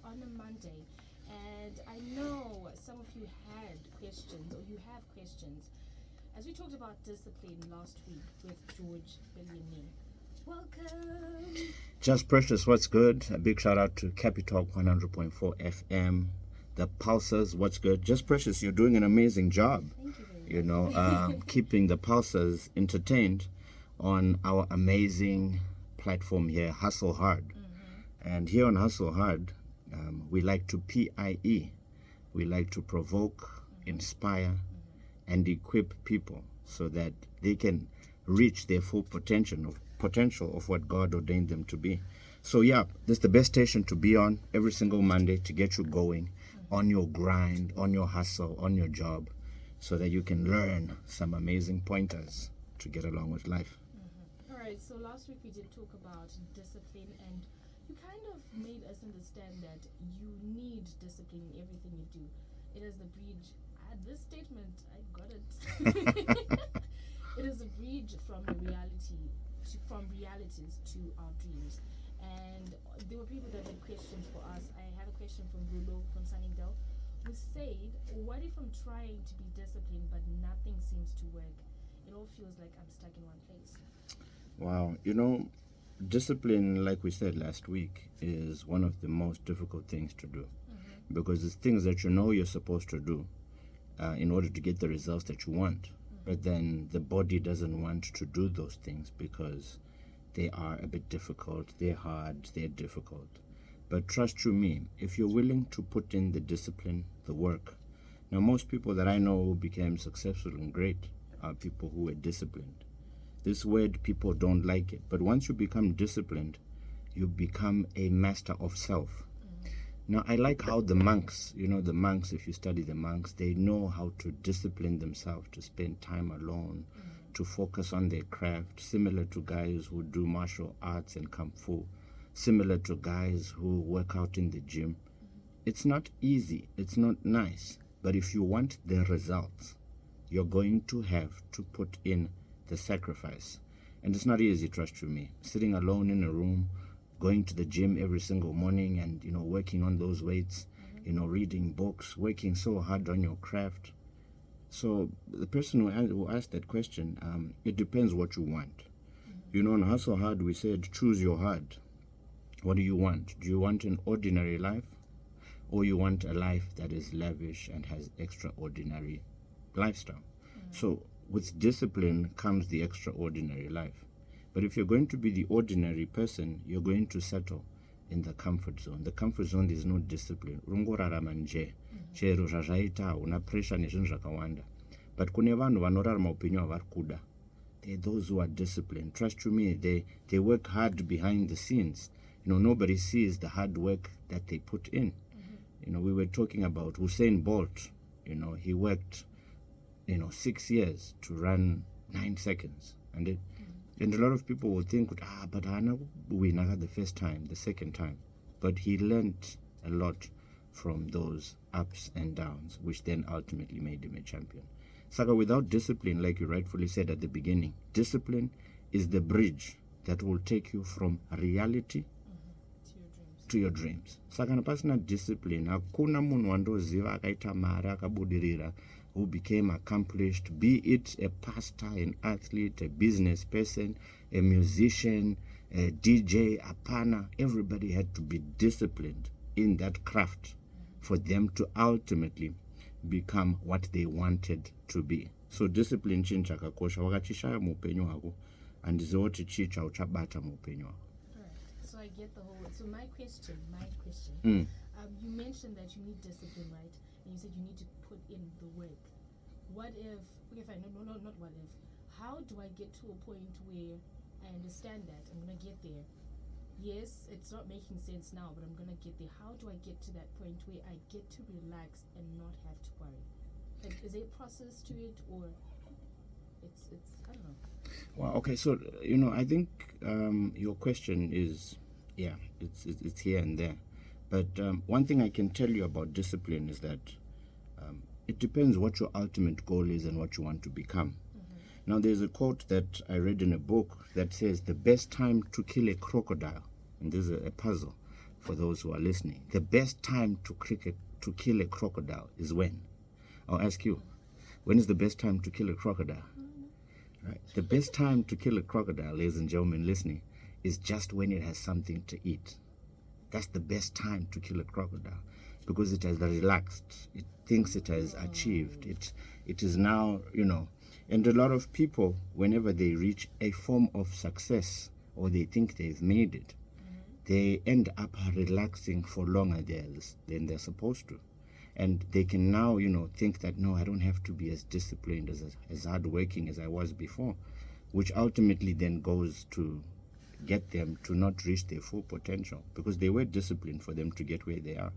on a Monday. And I know some of you had questions, or you have questions. As we talked about discipline last week with George Billionaire. Welcome. Just Precious, what's good? A big shout out to Capitalk 100.4 FM. The Pulsers, what's good? Just Precious, you're doing an amazing job. Thank you very much. Keeping the Pulsers entertained on our amazing platform here, Hustle Hard. And here on Hustle Hard, we like to PIE. We like to provoke, inspire, and equip people so that they can reach their full potential of what God ordained them to be. So yeah, this is the best station to be on every single Monday to get you going on your grind, on your hustle, on your job, so that you can learn some amazing pointers to get along with life. All right, so last week we did talk about discipline, and you kind of made us understand that you need discipline in everything you do. It is the bridge. This statement, I got it. It is a bridge from realities to our dreams. And there were people that had questions for us. I have a question from Bruno from Sunningdale, who said, what if I'm trying to be disciplined but nothing seems to work? It all feels like I'm stuck in one place. Wow, discipline, like we said last week, is one of the most difficult things to do, because it's things that you know you're supposed to do in order to get the results that you want. But then the body doesn't want to do those things because they are a bit difficult, they're hard, they're difficult. But trust you me, if you're willing to put in the discipline, the work. Now, most people that I know who became successful and great are people who were disciplined. This word, people don't like it. But once you become disciplined, you become a master of self. Now, I like how the monks, the monks, if you study the monks, they know how to discipline themselves, to spend time alone, to focus on their craft, similar to guys who do martial arts and kung fu, similar to guys who work out in the gym. It's not easy, it's not nice, but if you want the results, you're going to have to put in the sacrifice. And it's not easy, trust you me. Sitting alone in a room, going to the gym every single morning and, working on those weights, reading books, working so hard on your craft. So the person who asked that question, it depends what you want. On Hustle Hard, we said, choose your hard. What do you want? Do you want an ordinary life, or you want a life that is lavish and has extraordinary lifestyle? So with discipline comes the extraordinary life. But if you're going to be the ordinary person, you're going to settle in the comfort zone. The comfort zone is no discipline. Rungorarama nje. Chero zvaita una pressure nezvinhu zvakawanda. But kune vanhu vanorarama upenyu hwavari kuda. They're those who are disciplined. Trust you me, they work hard behind the scenes. Nobody sees the hard work that they put in. We were talking about Usain Bolt. He worked 6 years to run 9 seconds. And a lot of people will think, but Hana wina the first time, the second time. But he learned a lot from those ups and downs, which then ultimately made him a champion. Saka, without discipline, like you rightfully said at the beginning, discipline is the bridge that will take you from reality to your dreams. Saka pasina discipline, hakuna munhu wandoziva akaita mari akabudirira who became accomplished, be it a pastor, an athlete, a business person, a musician, a DJ, a panner. Everybody had to be disciplined in that craft for them to ultimately become what they wanted to be. So discipline chinhu chakakosha. Wakachishaya muupenyu hwako handiziva kuti chii chauchabata muupenyu hwako. So I get the whole. So my question. You mentioned that you need discipline, right? And you said you need to put in the work. What if? Okay, fine. No, not what if. How do I get to a point where I understand that I'm gonna get there? Yes, it's not making sense now, but I'm gonna get there. How do I get to that point where I get to relax and not have to worry? Like, is there a process to it, or it's I don't know. Well, okay, so I think your question is, it's here and there, but one thing I can tell you about discipline is that it depends what your ultimate goal is and what you want to become. Now, there's a quote that I read in a book that says the best time to kill a crocodile, and this is a puzzle, for those who are listening, the best time to kill a crocodile is when? I'll ask you, when is the best time to kill a crocodile? Right. The best time to kill a crocodile, ladies and gentlemen listening, is just when it has something to eat. That's the best time to kill a crocodile, because it has relaxed. It thinks it has achieved. It is now, and a lot of people, whenever they reach a form of success or they think they've made it, they end up relaxing for longer than they're supposed to. And they can now, think that, no, I don't have to be as disciplined, as hardworking as I was before, which ultimately then goes to get them to not reach their full potential, because they were disciplined for them to get where they are.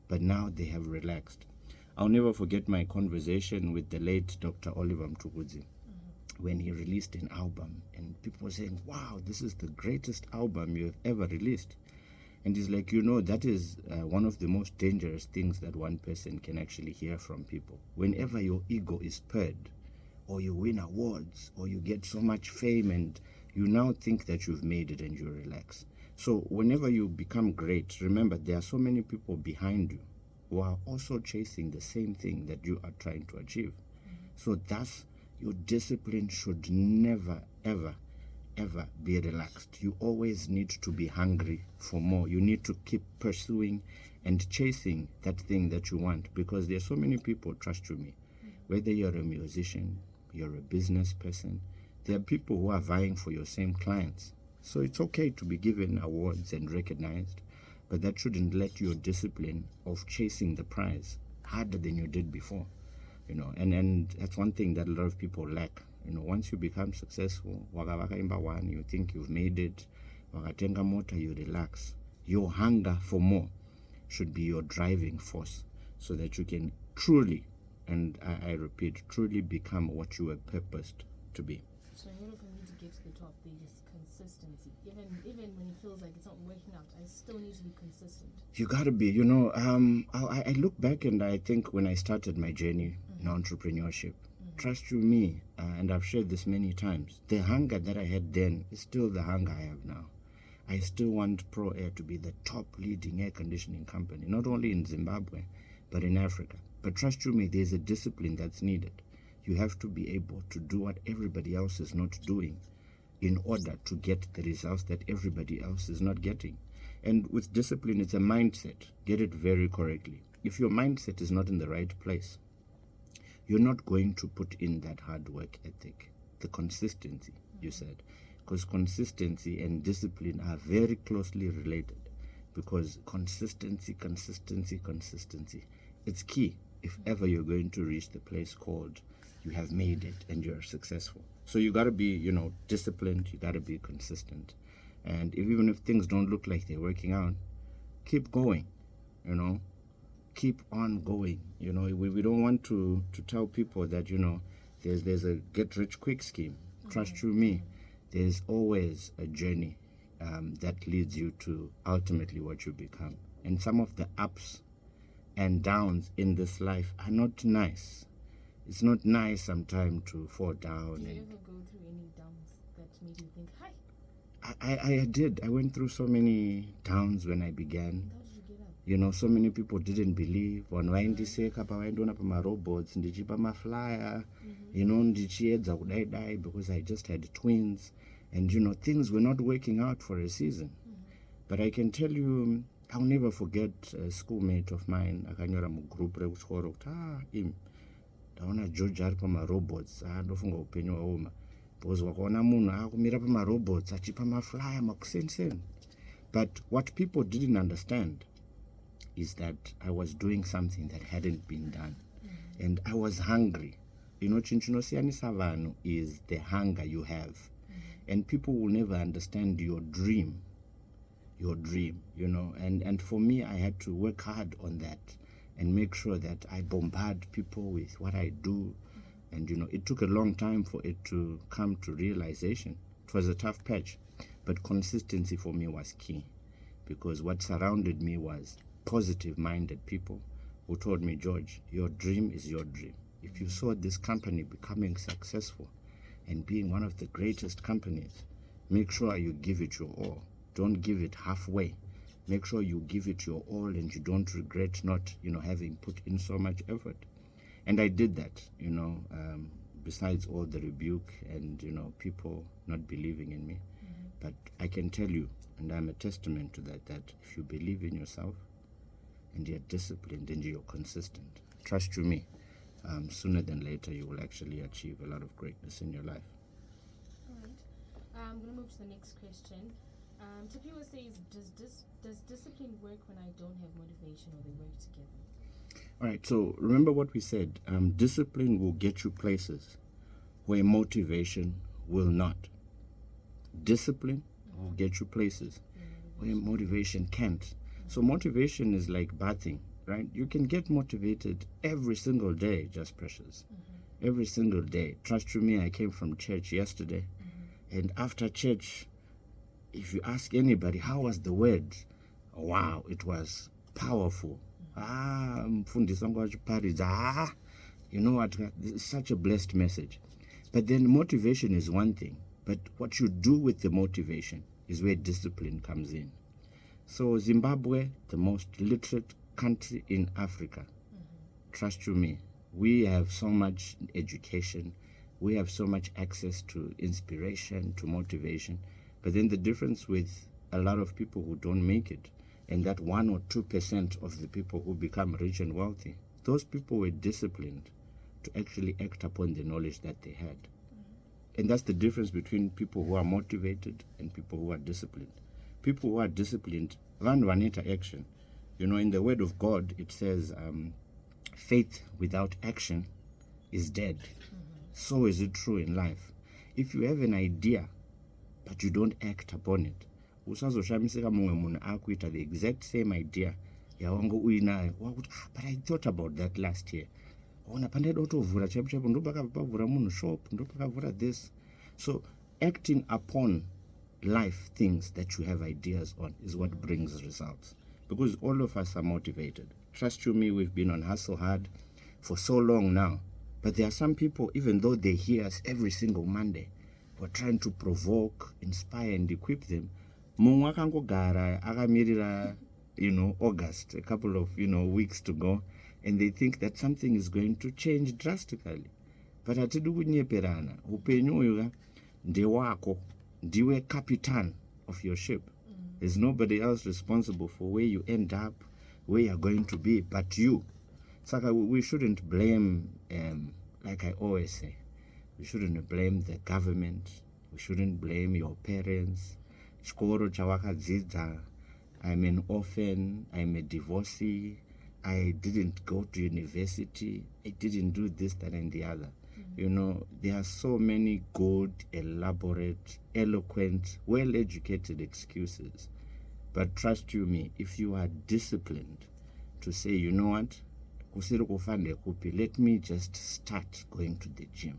But now they have relaxed. I'll never forget my conversation with the late Dr. Oliver Mtukudzi when he released an album, and people were saying, wow, this is the greatest album you have ever released. And he's like, that is one of the most dangerous things that one person can actually hear from people. Whenever your ego is purred, or you win awards, or you get so much fame, and you now think that you've made it and you relax. So whenever you become great, remember there are so many people behind you who are also chasing the same thing that you are trying to achieve. So thus, your discipline should never, ever, ever be relaxed. You always need to be hungry for more. You need to keep pursuing and chasing that thing that you want, because there are so many people, trust you me, whether you're a musician, you're a business person, there are people who are vying for your same clients. So it's okay to be given awards and recognized, but that shouldn't let your discipline of chasing the prize harder than you did before. And that's one thing that a lot of people lack. Once you become successful, you think you've made it, you relax. Your hunger for more should be your driving force, so that you can truly, and I repeat, truly become what you were purposed to be. So in order for me to get to the top, there is consistency. Even when it feels like it's not working out, I still need to be consistent. You gotta be, I look back and I think when I started my journey in entrepreneurship, trust you me, and I've shared this many times, the hunger that I had then is still the hunger I have now. I still want Pro Air to be the top leading air conditioning company, not only in Zimbabwe, but in Africa. But trust you me, there's a discipline that's needed. You have to be able to do what everybody else is not doing in order to get the results that everybody else is not getting. And with discipline, it's a mindset. Get it very correctly. If your mindset is not in the right place, you're not going to put in that hard work ethic, the consistency, you said. Because consistency and discipline are very closely related. Because consistency, it's key if ever you're going to reach the place called you have made it and you're successful. So you got to be, disciplined. You got to be consistent. And even if things don't look like they're working out, keep going, keep on going. We don't want to tell people that, there's a get-rich-quick scheme. Trust you me, there's always a journey that leads you to ultimately what you become. And some of the ups and downs in this life are not nice. It's not nice sometimes to fall down. Did you ever go through any downs that made you think, hi? I did. I went through so many downs when I began. How did you get up? So many people didn't believe. When waindiseka pawaindoona pamarobots, ndichipa maflyer, ndichiedza kudai because I just had twins. And, things were not working out for a season. But I can tell you, I'll never forget a schoolmate of mine, akanyora mugroup rekuchikoro kuti ndaona George ari pamarobots ndofunga upenyu hwaoma because wakaona munhu akumira pamarobots achipa maflyer makusenseni. But what people didn't understand is that I was doing something that hadn't been done. And I was hungry. Chinchinosiyanisa vanhu is the hunger you have. And people will never understand your dream, and for me, I had to work hard on that and make sure that I bombard people with what I do. And, it took a long time for it to come to realization. It was a tough patch, but consistency for me was key, because what surrounded me was positive-minded people who told me, George, your dream is your dream. If you saw this company becoming successful and being one of the greatest companies, make sure you give it your all. Don't give it halfway, Make sure you give it your all and you don't regret not, having put in so much effort. And I did that, besides all the rebuke and, people not believing in me. But I can tell you, and I'm a testament to that if you believe in yourself and you're disciplined and you're consistent, trust you me, sooner than later you will actually achieve a lot of greatness in your life. All right. I'm going to move to the next question. Tapiwa says, does discipline work when I don't have motivation, or they work together? All right, so remember what we said. Discipline will get you places where motivation will not. Discipline will get you places where motivation can't. So motivation is like bathing, right? You can get motivated every single day, just precious. Every single day. Trust you me, I came from church yesterday. And after church, if you ask anybody, how was the word? Wow, it was powerful. You know what? It's such a blessed message. But then motivation is one thing. But what you do with the motivation is where discipline comes in. So Zimbabwe, the most literate country in Africa, trust you me, we have so much education, we have so much access to inspiration, to motivation. But then the difference with a lot of people who don't make it, and that 1 or 2% of the people who become rich and wealthy, those people were disciplined to actually act upon the knowledge that they had. And that's the difference between people who are motivated and people who are disciplined. People who are disciplined, vanita action. In the word of God, it says, faith without action is dead. So is it true in life. If you have an idea, but you don't act upon it, usazoshamisika mumwe munhu akuita the exact same idea yawangu uinayo wakuti but I thought about that last year. Ona pandaida kutovhura chapo ndopakavhura munhu shop, ndopakavhura this. So acting upon life things that you have ideas on is what brings results, because all of us are motivated. Trust you me, we've been on hustle hard for so long now, but there are some people, even though they hear us every single Monday, we're trying to provoke, inspire and equip them. Mumwe akangogara akamirira August, a couple of weeks to go, and they think that something is going to change drastically. But hatidi kunyeperana. Upenyu uyu ndewako, ndiwe captain of your ship. There's nobody else responsible for where you end up, where you're going to be, but you. Saka, we shouldn't blame, like I always say, we shouldn't blame the government, we shouldn't blame your parents. Chikoro chawakadzidza, I'm an orphan, I'm a divorcee, I didn't go to university, I didn't do this, that and the other. There are so many good, elaborate, eloquent, well-educated excuses. But trust you me, if you are disciplined to say, you know what, let me just start going to the gym.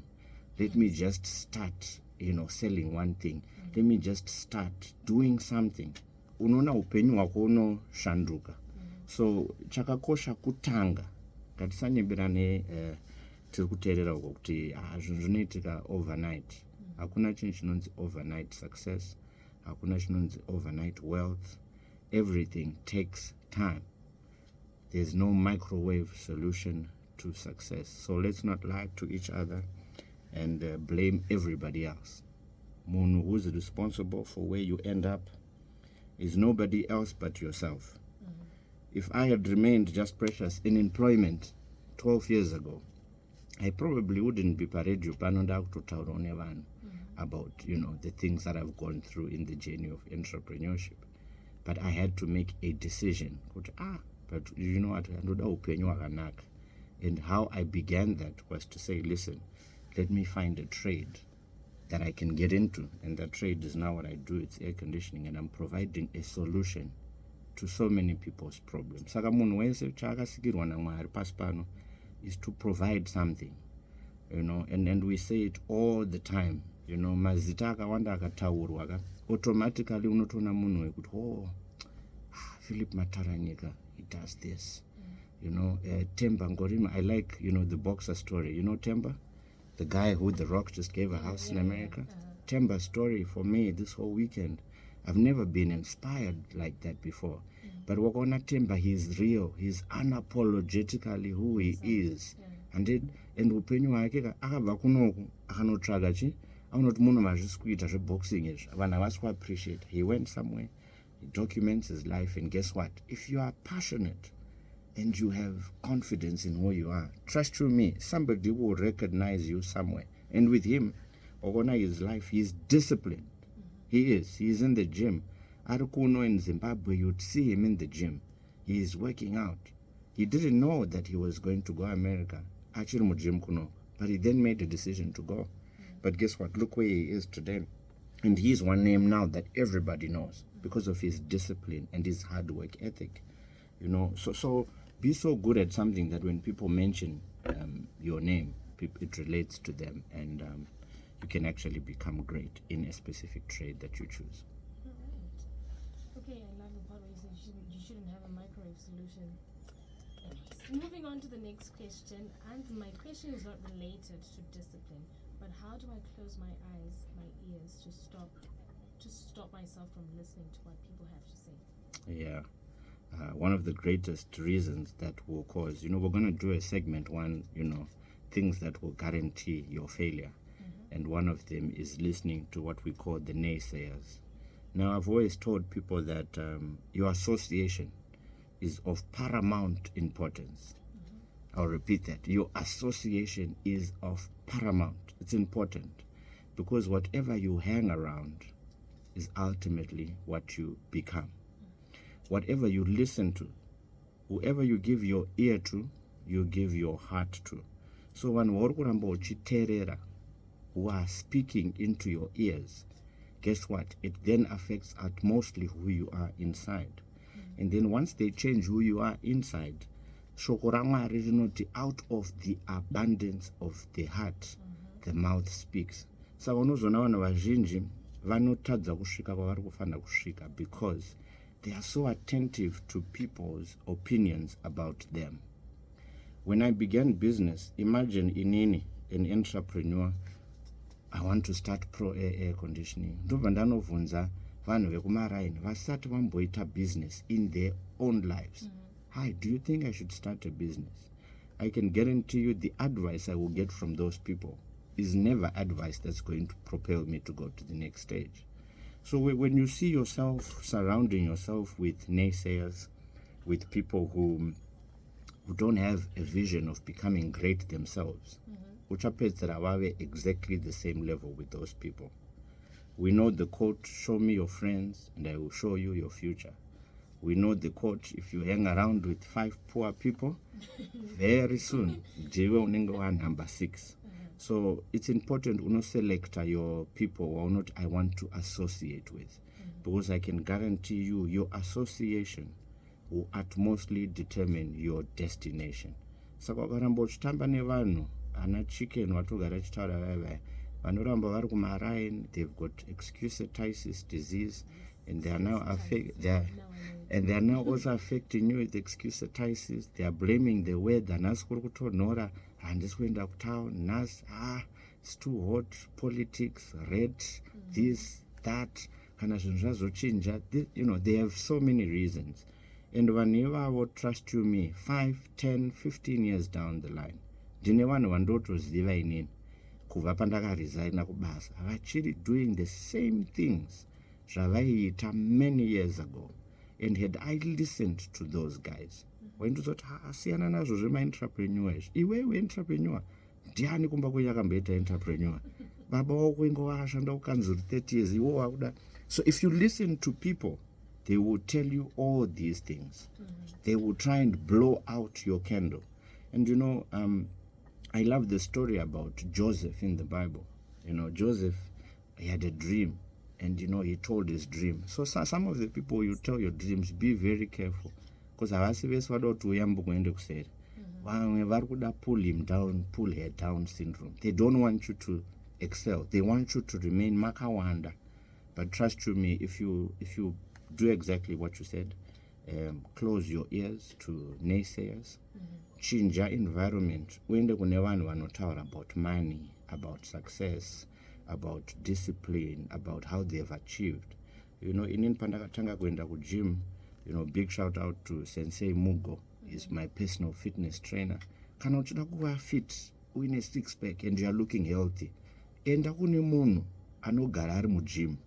Let me just start, selling one thing. Let me just start doing something. Unoona upenyu wako unoshanduka. So chakakosha kutanga. Ngatisanyembirane tiri kuteerera uko kuti zvinhu zvinoitika overnight. Hakuna chinhu chinonzi overnight success. Hakuna chinonzi overnight wealth. Everything takes time. There's no microwave solution to success. So let's not lie to each other and blame everybody else. Munhu who's responsible for where you end up is nobody else but yourself. If I had remained just precious in employment 12 years ago, I probably wouldn't be paradio panoda kutotaura nevanhu about the things that I've gone through in the journey of entrepreneurship. But I had to make a decision. But you know what? Ndoda upenyu hwakanaka. And how I began that was to say, listen, let me find a trade that I can get into. And that trade is now what I do. It's air conditioning. And I'm providing a solution to so many people's problems. Saka munhu wese chaakasikirwa naMwari pasi pano is to provide something. And we say it all the time. Mazita akawanda akataurwa automatically unotoona munhu wekuti Philip Mataranyika, he does this. Temba Ngorima, I like, the boxer story. Temba? The guy who The Rock just gave a house in America. Temba's story for me this whole weekend. I've never been inspired like that before. But wakaona Temba, he's real, he's unapologetically who he is. And upenyu hwake akabva kunoku akanotsvaga chi akanoti munhu mazvisi kuita zveboxing izvi vanhu havasi kuappreciate. He went somewhere, he documents his life, and guess what? If you are passionate and you have confidence in who you are, trust you me, somebody will recognize you somewhere. And with him, wakaona his life, he's disciplined. He is in the gym. Ari kuno in Zimbabwe, you'd see him in the gym. He is working out. He didn't know that he was going to go to America. Achiri mu gym kuno. But he then made a decision to go. But guess what? Look where he is today. And he's one name now that everybody knows because of his discipline and his hard work ethic. You know, so be so good at something that when people mention your name, it relates to them, and you can actually become great in a specific trade that you choose. Okay, I love the part where you said you shouldn't have a microwave solution. Anyways, moving on to the next question, and my question is not related to discipline, but how do I close my eyes, my ears, to stop myself from listening to what people have to say? Yeah. One of the greatest reasons that will cause, we're going to do a segment one, things that will guarantee your failure. And one of them is listening to what we call the naysayers. Now, I've always told people that your association is of paramount importance. I'll repeat that. Your association is of paramount. It's important because whatever you hang around is ultimately what you become. Whatever you listen to, whoever you give your ear to, you give your heart to. So when terera, who are speaking into your ears, guess what? It then affects at mostly who you are inside. And then once they change who you are inside, out of the abundance of the heart, the mouth speaks. So unozona vanhu vazhinji vanotadza kusvika kwavari kufanira kusvika because they are so attentive to people's opinions about them. When I began business, imagine inini, an entrepreneur, I want to start pro air conditioning. Ndobva ndanovhunza vanhu vekumaraini vasati vamboita business in their own lives. Hi, do you think I should start a business? I can guarantee you the advice I will get from those people is never advice that's going to propel me to go to the next stage. So when you see yourself surrounding yourself with naysayers, with people who don't have a vision of becoming great themselves, uchapedzera vave exactly the same level with those people. We know the quote, show me your friends and I will show you your future. We know the quote, if you hang around with 5 poor people, very soon, jiwe unenge wa number 6. So it's important to select your people or not I want to associate with. Because I can guarantee you, your association will at mostly determine your destination. Saka ukaramba uchitamba nevanhu ana chicken watogara chitaura vaya vanoramba vari kumaraini, they've got excusatitis disease, and they are now also affecting you with excusatitis. They are blaming the weather. Nhasi kuri kutonhora, handisi kuenda kutown. Nhasi, it's too hot. Politics, red, this, that. Kana zvinhu zvazochinja. They have so many reasons. And vanhu ivavo, trust you me, 5, 10, 15 years down the line, ndine vanhu vandotoziva inini kubva pandakaresigna kubasa vachiri doing the same things zvavaiita many years ago. And had I listened to those guys, waindozoti asiyana nazvo zvemaentrepreneur izvi, iwewe entrepreneur ndiani kumba kwenyu akamboita entrepreneur? Baba wako ingo wakashanda kukanzuri 30 years, iwo wakuda. So if you listen to people, they will tell you all these things. They will try and blow out your candle. And I love the story about Joseph in the Bible. Joseph, he had a dream. And he told his dream. So some of the people you tell your dreams, be very careful, because havasi vese vada kuti uyambo kuende kuseri. Vamwe vari kuda pull him down, pull her down syndrome. They don't want you to excel. They want you to remain makawanda. But trust you me, if you do exactly what you said, close your ears to naysayers, change your environment. Uende kune vanhu vanotaura about money, about success, about discipline, about how they have achieved. Inini pandakatanga kuenda kugym, Big shout out to Sensei Mugo. He's my personal fitness trainer. Kana uchida kuva fit, uine six pack and you are looking healthy. Enda kune munhu anogara ari mugym.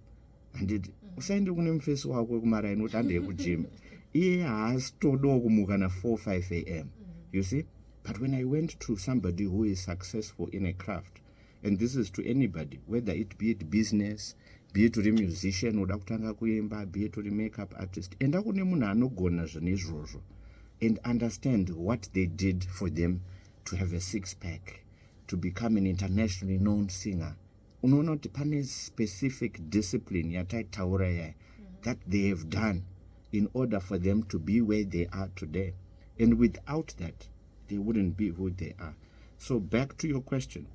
Anditi usaende kune mufesi wako kumara inoti handei kugym. Iye haasi todawo kumuka na 4-5 a.m. You see? But when I went to somebody who is successful in a craft, and this is to anybody, whether it be it business, be it uri musician uda kutanga kuimba, be it uri makeup artist, enda kune munhu anogona zvinhu izvozvo and understand what they did for them to have a six-pack, to become an internationally known singer. Unoona kuti pane specific discipline yataitaura yai that they have done in order for them to be where they are today. And without that, they wouldn't be who they are. So back to your question,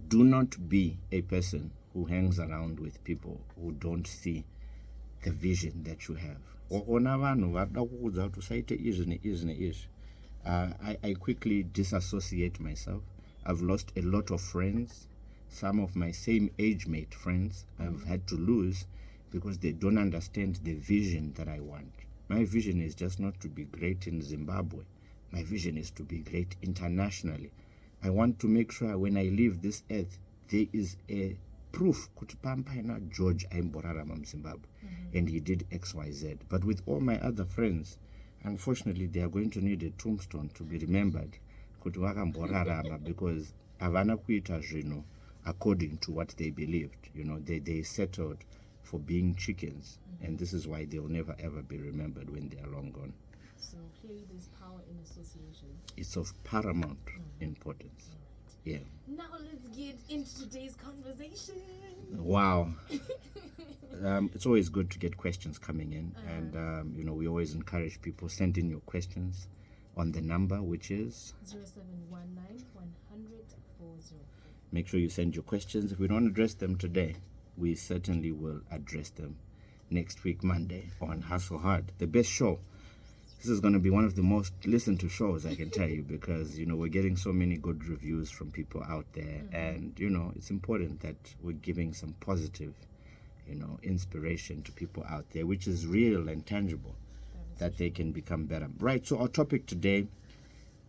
do not be a person who hangs around with people who don't see the vision that you have. I quickly disassociate myself. I've lost a lot of friends. Some of my same age mate friends I've had to lose because they don't understand the vision that I want. My vision is just not to be great in Zimbabwe. My vision is to be great internationally. I want to make sure when I leave this earth, there is a proof kuti pampaina George aimborarama Zimbabwe and he did XYZ. But with all my other friends, unfortunately, they are going to need a tombstone to be remembered kuti vakamborarama because havana kuita zvinhu according to what they believed. They settled for being chickens, and this is why they'll never ever be remembered when they are long gone. So clearly there's power in association. It's of paramount importance. Right. Yeah. Now let's get into today's conversation. Wow. It's always good to get questions coming in, and we always encourage people send in your questions on the number, which is 0719 100 404. Make sure you send your questions. If we don't address them today, we certainly will address them next week, Monday, on Hustle Hard, the best show. This is going to be one of the most listened to shows, I can tell you, because, we're getting so many good reviews from people out there. And, it's important that we're giving some positive, inspiration to people out there, which is real and tangible, that they can become better. Right, so our topic today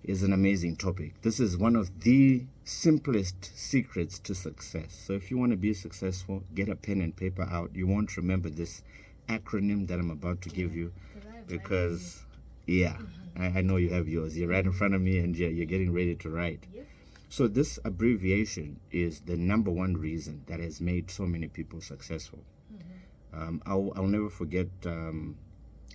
is an amazing topic. This is one of the simplest secrets to success. So if you want to be successful, get a pen and paper out. You won't remember this acronym that I'm about to give you because, I know you have yours. You're right in front of me and you're getting ready to write. Yes. So this abbreviation is the number one reason that has made so many people successful. I'll never forget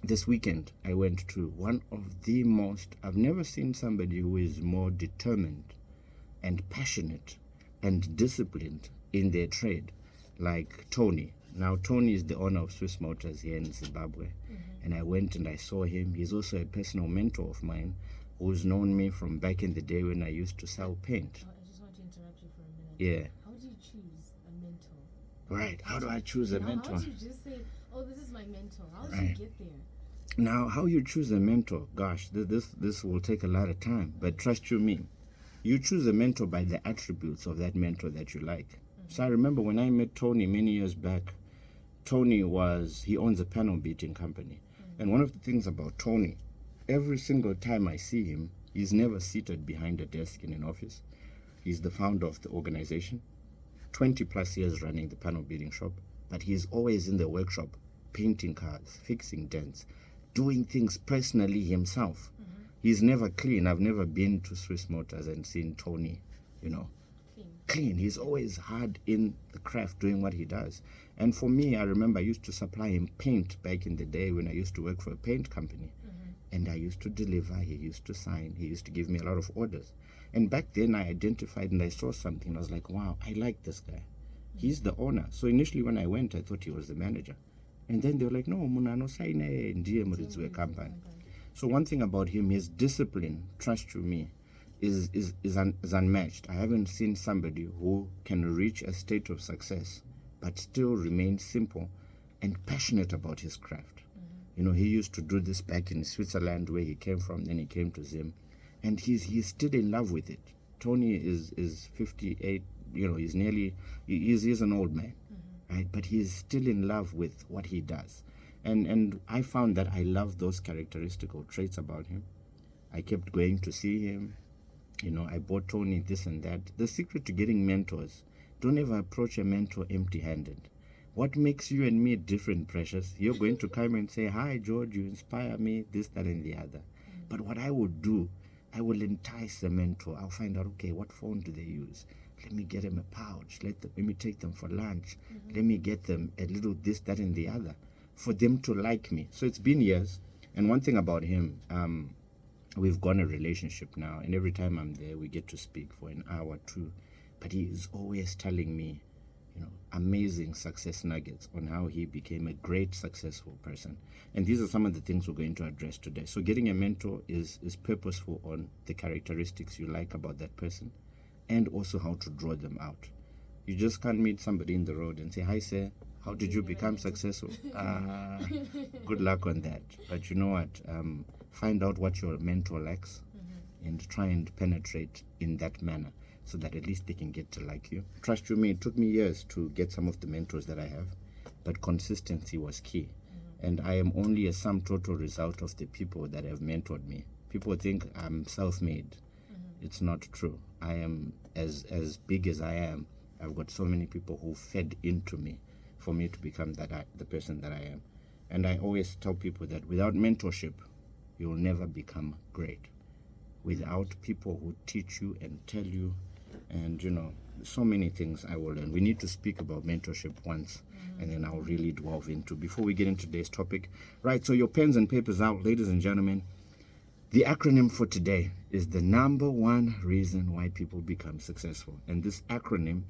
this weekend I went to one of the most, I've never seen somebody who is more determined and passionate and disciplined in their trade like Tony. Now Tony is the owner of Swiss Motors here in Zimbabwe, and I went and I saw him. He's also a personal mentor of mine who's known me from back in the day when I used to sell paint. I just want to interrupt you for a minute. Yeah. How do you choose a mentor? Right. How do I choose a mentor? How do you just say, oh, this is my mentor? How did Right. you get there? Now, how you choose a mentor? Gosh, this will take a lot of time. But trust you me, you choose a mentor by the attributes of that mentor that you like. So I remember when I met Tony many years back, Tony he owns a panel beating company. And one of the things about Tony, every single time I see him, he's never seated behind a desk in an office. He's the founder of the organization, 20 plus years running the panel beating shop, but he's always in the workshop, painting cars, fixing dents, doing things personally himself. He's never clean. I've never been to Swiss Motors and seen Tony, clean. He's always hard in the craft doing what he does. And for me, I remember I used to supply him paint back in the day when I used to work for a paint company. And I used to deliver, he used to sign, he used to give me a lot of orders. And back then I identified and I saw something. I was like, wow, I like this guy. He's the owner. So initially when I went, I thought he was the manager. And then they were like, no, Munano Saine ndiye muridzi wecompany. So one thing about him, his discipline, trust you me, is unmatched. I haven't seen somebody who can reach a state of success but still remain simple and passionate about his craft. He used to do this back in Switzerland where he came from, then he came to Zim, and he's still in love with it. Tony is 58, he's an old man, right? But he's still in love with what he does. And I found that I love those characteristical traits about him. I kept going to see him. I bought Tony this and that. The secret to getting mentors, don't ever approach a mentor empty-handed. What makes you and me different, Precious? You're going to come and say, hi, George, you inspire me, this, that, and the other. But what I would do, I will entice the mentor. I'll find out, okay, what phone do they use? Let me get them a pouch. Let me take them for lunch. Let me get them a little this, that, and the other for them to like me. So it's been years. And one thing about him, we've gone a relationship now. And every time I'm there, we get to speak for an hour or two. But he is always telling me, amazing success nuggets on how he became a great, successful person. And these are some of the things we're going to address today. So getting a mentor is purposeful on the characteristics you like about that person and also how to draw them out. You just can't meet somebody in the road and say, hi, sir, how did you become successful? Good luck on that. But you know what? Find out what your mentor likes and try and penetrate in that manner, so that at least they can get to like you. Trust you me, it took me years to get some of the mentors that I have, but consistency was key. And I am only a sum total result of the people that have mentored me. People think I'm self-made. It's not true. I am as big as I am. I've got so many people who fed into me for me to become the person that I am. And I always tell people that without mentorship, you'll never become great. Without people who teach you and tell you, and so many things I will learn. We need to speak about mentorship once, and then I'll really delve into before we get into today's topic. Right, so your pens and papers out, ladies and gentlemen. The acronym for today is the number one reason why people become successful. And this acronym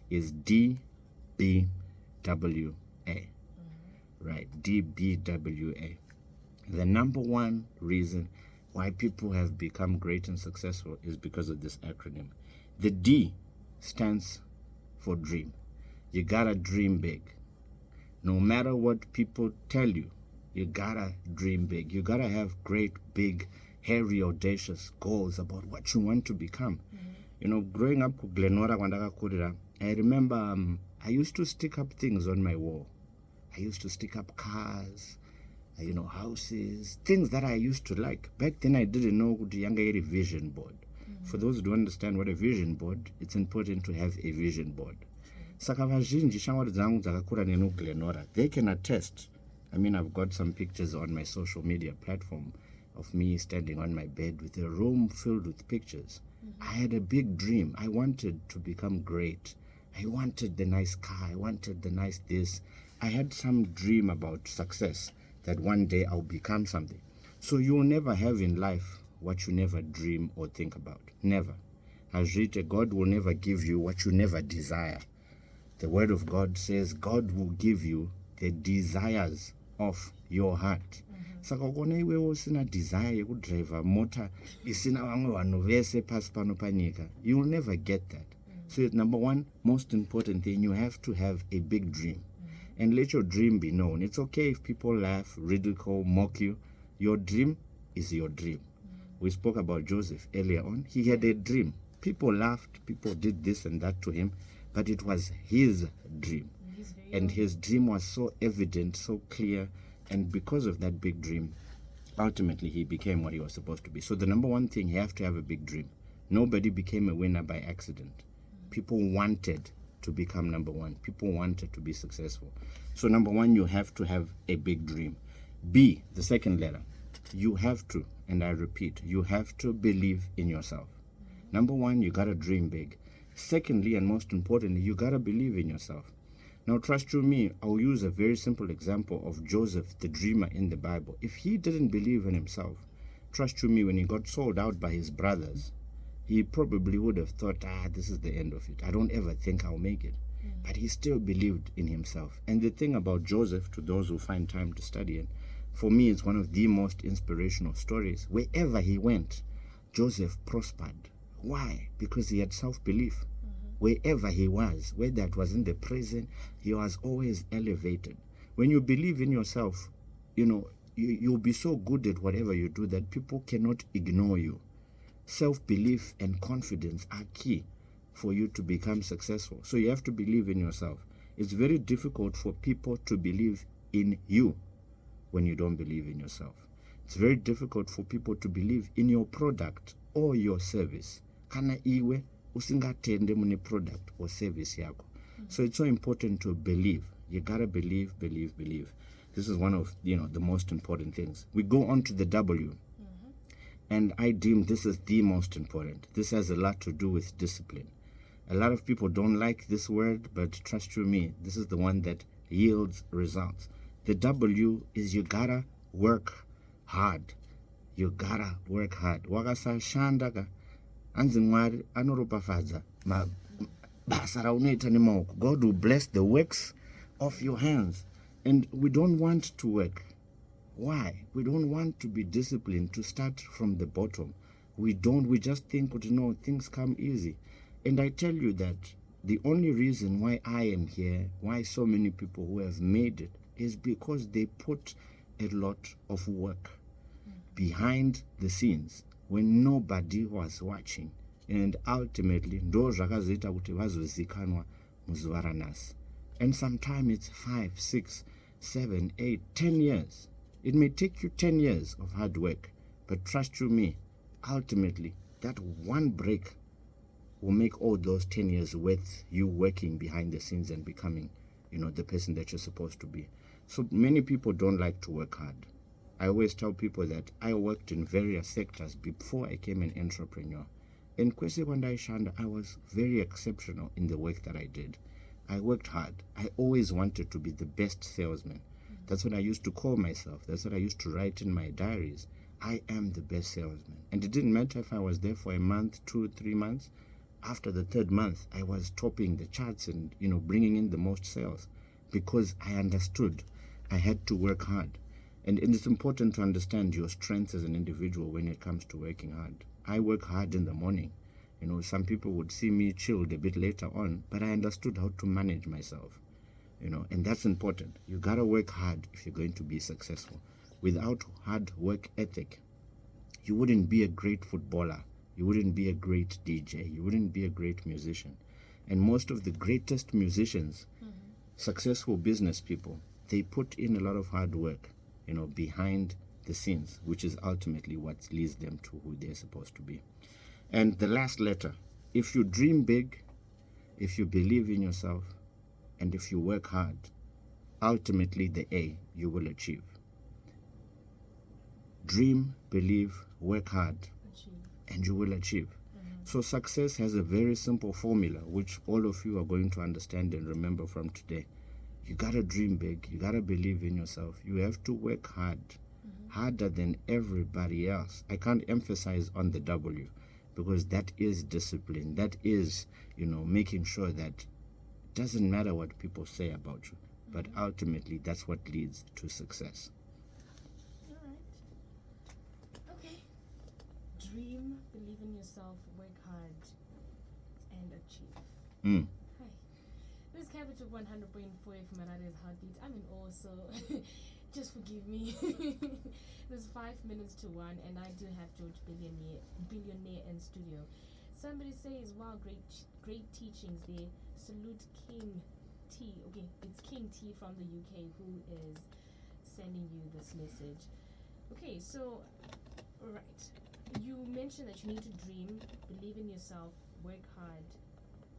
is DBWA. Right, DBWA. The number one reason why people have become great and successful is because of this acronym. The D stands for dream. You gotta dream big. No matter what people tell you, you gotta dream big. You gotta have great, big, hairy, audacious goals about what you want to become. Growing up with Glenora, I remember I used to stick up things on my wall. I used to stick up cars, houses, things that I used to like. Back then I didn't know the younger vision board. For those who don't understand what a vision board, it's important to have a vision board. Saka vazhinji shamwari dzangu dzakakura neno Glenora, they can attest. I mean, I've got some pictures on my social media platform of me standing on my bed with a room filled with pictures. I had a big dream. I wanted to become great. I wanted the nice car. I wanted the nice this. I had some dream about success, that one day I'll become something. So you will never have in life what you never dream or think about. Never. As written, God will never give you what you never desire. The word of God says God will give you the desires of your heart. Saka ukona iwewe usina desire yekudrive mota isina vamwe vanhu vese pasi pano panyika, you will never get that. So number one, most important thing, you have to have a big dream. And let your dream be known. It's okay if people laugh, ridicule, mock you. Your dream is your dream. We spoke about Joseph earlier on. He had a dream. People laughed, people did this and that to him, but it was his dream. And his dream was so evident, so clear, and because of that big dream, ultimately he became what he was supposed to be. So the number one thing, you have to have a big dream. Nobody became a winner by accident. People wanted to become number one. People wanted to be successful. So number one, you have to have a big dream. B, the second letter, you have to, and I repeat, you have to believe in yourself. Number one, you gotta dream big. Secondly, and most importantly, you gotta believe in yourself. Now, trust you me, I'll use a very simple example of Joseph, the dreamer in the Bible. If he didn't believe in himself, trust you me, when he got sold out by his brothers, he probably would have thought, this is the end of it. I don't ever think I'll make it. But he still believed in himself. And the thing about Joseph, to those who find time to study it, for me, it's one of the most inspirational stories. Wherever he went, Joseph prospered. Why? Because he had self-belief. Wherever he was, whether it was in the prison, he was always elevated. When you believe in yourself, you'll be so good at whatever you do that people cannot ignore you. Self-belief and confidence are key for you to become successful. So you have to believe in yourself. It's very difficult for people to believe in you. when you don't believe in yourself. It's very difficult for people to believe in your product or your service. Kana iwe usingatende mune product or service yako. So it's so important to believe. You gotta believe. This is one of the most important things. We go on to the W, and I deem this is the most important. This has a lot to do with discipline. A lot of people don't like this word, but trust you me, this is the one that yields results. The W is you gotta work hard. You gotta work hard. Wakasashanda ka anzi Mwari anoropafadza basa raunoita nemaoko. God will bless the works of your hands. And we don't want to work. Why? We don't want to be disciplined, to start from the bottom. We just think, things come easy. And I tell you that the only reason why I am here, why so many people who have made it, is because they put a lot of work behind the scenes when nobody was watching. And ultimately, ndo zvakazoita kuti vazozikanwa muzuva ranhasi. And sometimes it's 5, 6, 7, 8, 10 years. It may take you 10 years of hard work, but trust you me, ultimately, that one break will make all those 10 years worth you working behind the scenes and becoming, the person that you're supposed to be. So many people don't like to work hard. I always tell people that I worked in various sectors before I became an entrepreneur. In Kwesi Kwandai Shanda, I was very exceptional in the work that I did. I worked hard. I always wanted to be the best salesman. That's what I used to call myself. That's what I used to write in my diaries. I am the best salesman. And it didn't matter if I was there for a month, 2, 3 months. After the 3rd month, I was topping the charts and, bringing in the most sales because I understood I had to work hard. And it's important to understand your strengths as an individual when it comes to working hard. I work hard in the morning. Some people would see me chilled a bit later on, but I understood how to manage myself. And that's important. You gotta work hard if you're going to be successful. Without hard work ethic, you wouldn't be a great footballer. You wouldn't be a great DJ. You wouldn't be a great musician. And most of the greatest musicians, successful business people, they put in a lot of hard work, behind the scenes, which is ultimately what leads them to who they're supposed to be. And the last letter, if you dream big, if you believe in yourself, and if you work hard, ultimately the A you will achieve. Dream, believe, work hard, and you will achieve. So success has a very simple formula, which all of you are going to understand and remember from today. You gotta dream big. You gotta believe in yourself. You have to work hard, harder than everybody else. I can't emphasize on the W, because that is discipline. That is, making sure that it doesn't matter what people say about you, but ultimately that's what leads to success. All right. Okay. Dream, believe in yourself, work hard, and achieve. Hi. This is Capital 100.4 from Marada's Heartbeat. I'm in awe, so just forgive me. There's 5 minutes to 1, and I do have George Billionaire in studio. Somebody says, wow, great teachings there. Salute King T. Okay, it's King T from the UK who is sending you this message. Okay, so, right. You mentioned that you need to dream, believe in yourself, work hard,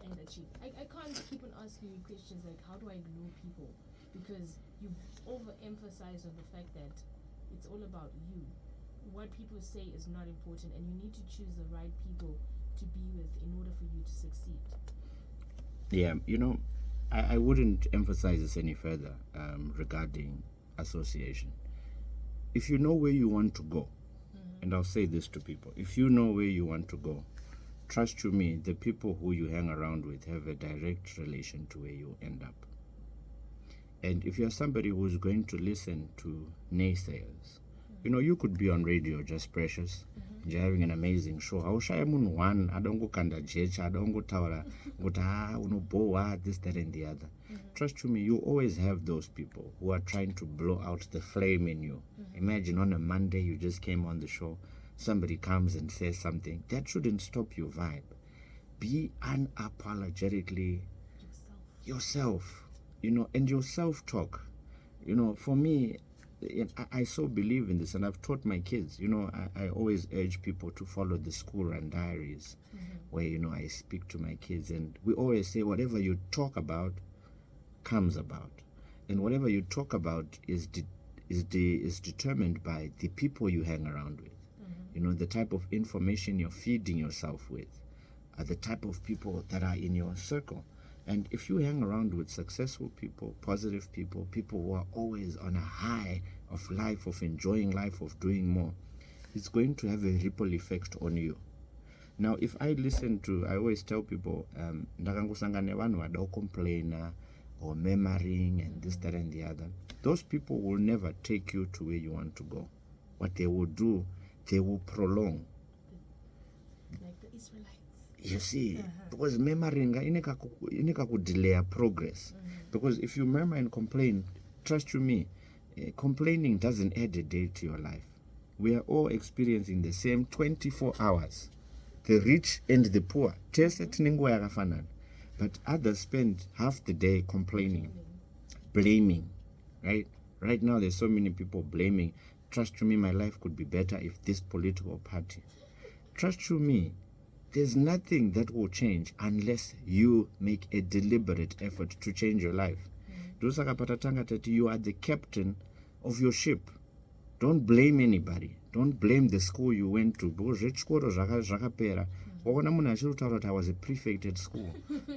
and achieve. I can't keep on asking you questions like, how do I know people? Because you've overemphasized on the fact that it's all about you. What people say is not important, and you need to choose the right people to be with in order for you to succeed. Yeah, I wouldn't emphasize this any further regarding association. If you know where you want to go, and I'll say this to people, if you know where you want to go, trust you me, the people who you hang around with have a direct relation to where you end up. And if you're somebody who's going to listen to naysayers, you could be on radio just precious, having an amazing show. I don't go kanda jecha, I don't go tawara, this, that, and the other. Trust you me, you always have those people who are trying to blow out the flame in you. Imagine on a Monday you just came on the show, somebody comes and says something. That shouldn't stop your vibe. Be unapologetically yourself, and your self-talk. For me, I so believe in this, and I've taught my kids. I always urge people to follow the school run diaries, where I speak to my kids, and we always say whatever you talk about comes about, and whatever you talk about is determined by the people you hang around with. The type of information you're feeding yourself with, the type of people that are in your circle. And if you hang around with successful people, positive people, people who are always on a high of life, of enjoying life, of doing more, it's going to have a ripple effect on you. Now, if I always tell people, ndakangosangana nevanhu vada complainer or murmuring and this, that, and the other, those people will never take you to where you want to go. What they will do, they will prolong. Like the Israelites. You see, because murmuring could delay progress. Because if you murmur and complain, trust you me, complaining doesn't add a day to your life. We are all experiencing the same 24 hours. The rich and the poor. But others spend half the day complaining, blaming, right? Right now, there's so many people blaming. Trust you me, my life could be better if this political party. Trust you me, there's nothing that will change unless you make a deliberate effort to change your life. You are the captain of your ship. Don't blame anybody. Don't blame the school you went to. Because I was a prefect at school.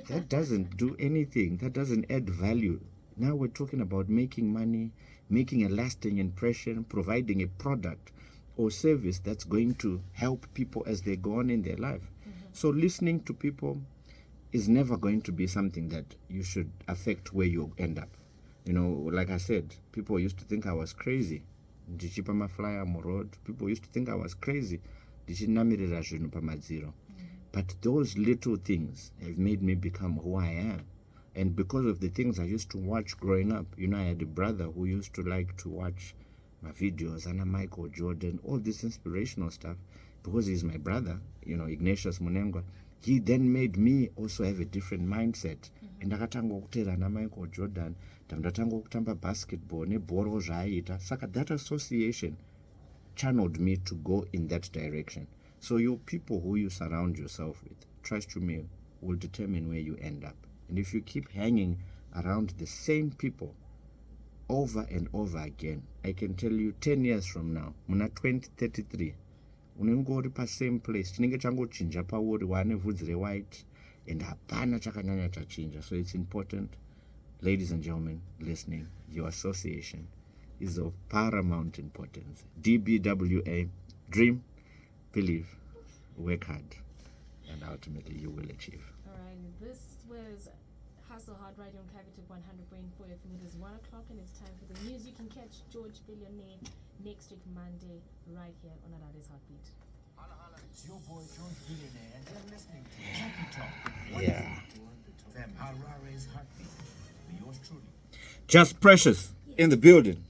That doesn't do anything. That doesn't add value. Now we're talking about making money, making a lasting impression, providing a product or service that's going to help people as they go on in their life. So listening to people is never going to be something that you should affect where you end up. Like I said, people used to think I was crazy. Ndichipa flyer on road. People used to think I was crazy. But those little things have made me become who I am. And because of the things I used to watch growing up, I had a brother who used to like to watch my videos, Anna Michael Jordan, all this inspirational stuff. Because he's my brother, Ignatius Munengwa, he then made me also have a different mindset. And ndakatanga kutera na Michael Jordan, ndatanga kutamba basketball, nebhoro zvaita. Saka that association channeled me to go in that direction. So your people who you surround yourself with, trust me, will determine where you end up. And if you keep hanging around the same people over and over again, I can tell you 10 years from now, muna 2033, unenge pa same place, chinenge changochinja pauri wane vhudzi rewhite and hapana chakanyanya chachinja. So it's important, ladies and gentlemen listening, your association is of paramount importance. DBWA, dream, believe, work hard, and ultimately you will achieve. Alright, this was Hustle Hard Radio on Cavity 100.4 FM. It is 1 o'clock and it's time for the news. You can catch George Billionaire next week Monday right here on Another's Heartbeat. It's your boy George Billionaire and you're listening to Happy Talk. Yeah. Harare's Heartbeat. Yours truly. Just Precious in the building.